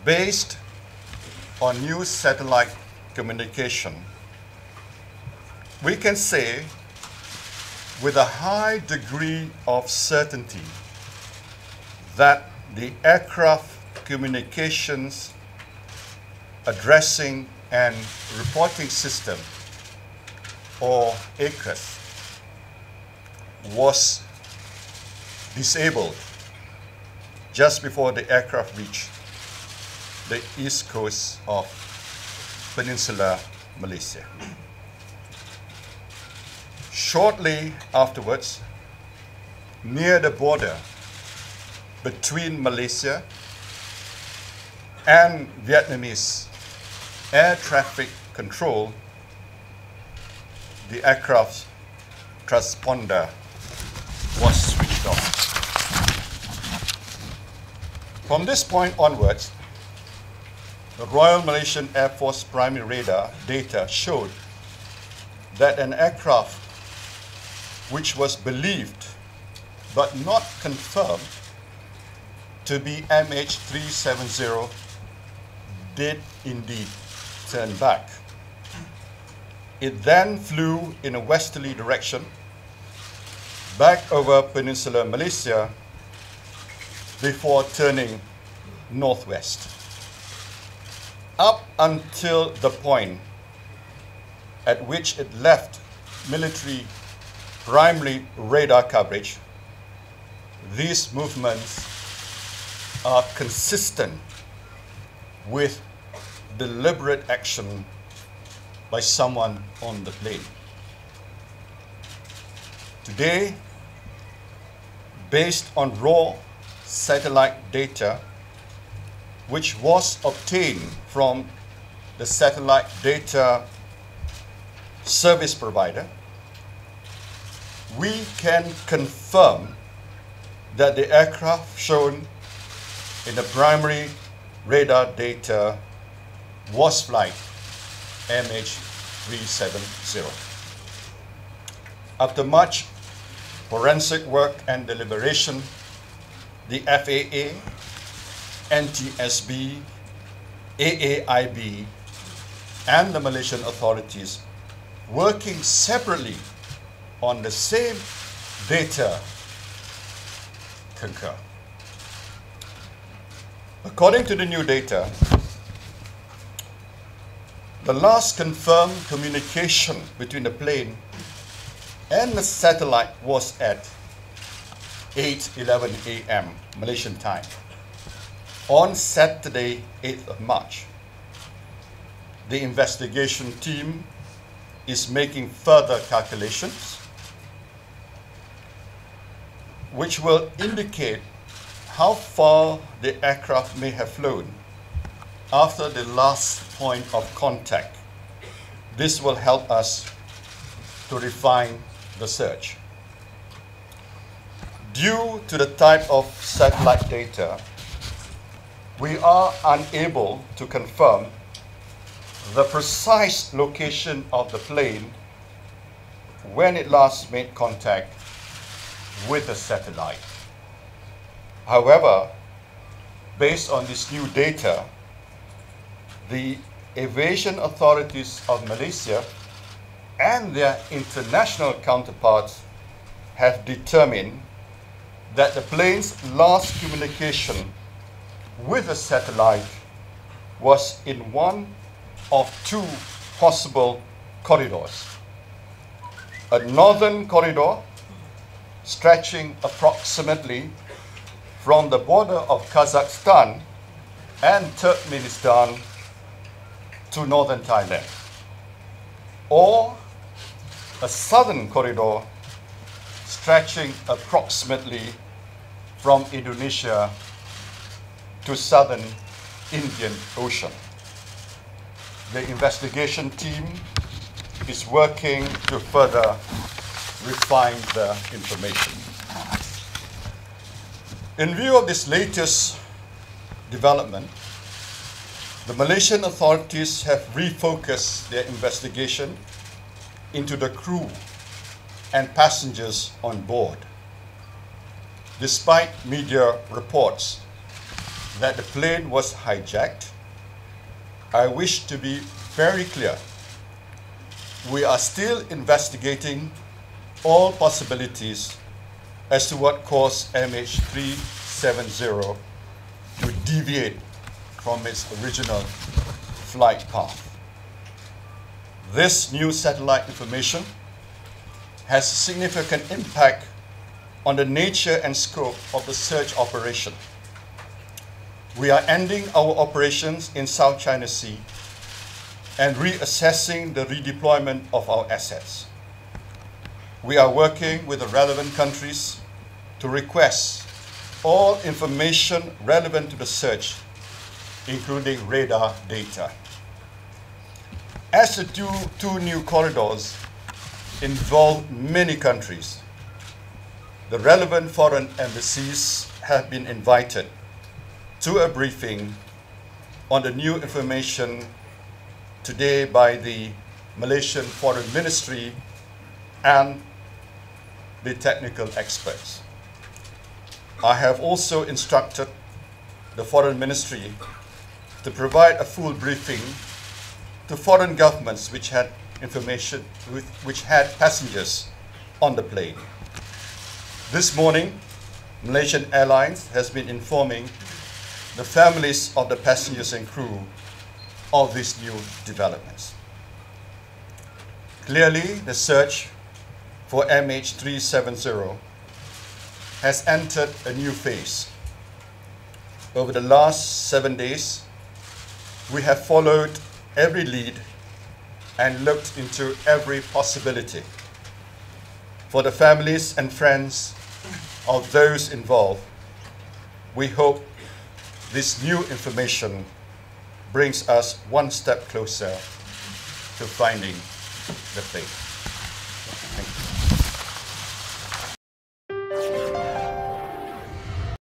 Based on new satellite communication, we can say with a high degree of certainty that the aircraft communications addressing and reporting system, or ACRS, was disabled just before the aircraft reached the east coast of Peninsular Malaysia. Shortly afterwards, near the border between Malaysia and Vietnamese air traffic control, the aircraft transponder was switched off. From this point onwards, the Royal Malaysian Air Force primary radar data showed that an aircraft which was believed but not confirmed to be MH370 did indeed turn back. It then flew in a westerly direction back over Peninsular Malaysia before turning northwest, up until the point at which it left military primary radar coverage. These movements are consistent with deliberate action by someone on the plane. Today, based on raw satellite data, which was obtained from the satellite data service provider, we can confirm that the aircraft shown in the primary radar data was flight MH370. After much forensic work and deliberation, the FAA, NTSB, AAIB, and the Malaysian authorities, working separately on the same data, concur. According to the new data, the last confirmed communication between the plane and the satellite was at 8:11 a.m. Malaysian time on Saturday, 8th of March. The investigation team is making further calculations which will indicate how far the aircraft may have flown after the last point of contact. This will help us to refine the search. Due to the type of satellite data, we are unable to confirm the precise location of the plane when it last made contact with the satellite. However, based on this new data, the aviation authorities of Malaysia and their international counterparts have determined that the plane's last communication with the satellite was in one of two possible corridors: a northern corridor stretching approximately from the border of Kazakhstan and Turkmenistan to northern Thailand, or a southern corridor stretching approximately from Indonesia to southern Indian Ocean. The investigation team is working to further refine the information. In view of this latest development, the Malaysian authorities have refocused their investigation into the crew and passengers on board. Despite media reports that the plane was hijacked, I wish to be very clear. We are still investigating all possibilities as to what caused MH370 to deviate from its original flight path. This new satellite information has a significant impact on the nature and scope of the search operation. We are ending our operations in South China Sea and reassessing the redeployment of our assets. We are working with the relevant countries to request all information relevant to the search, including radar data. As the two new corridors involve many countries, the relevant foreign embassies have been invited to a briefing on the new information today by the Malaysian Foreign Ministry and the technical experts. I have also instructed the Foreign Ministry to provide a full briefing to foreign governments which had passengers on the plane. This morning, Malaysian Airlines has been informing the families of the passengers and crew of these new developments. Clearly, the search for MH370 has entered a new phase. Over the last 7 days, we have followed every lead and looked into every possibility. For the families and friends of those involved, we hope this new information brings us one step closer to finding the plane.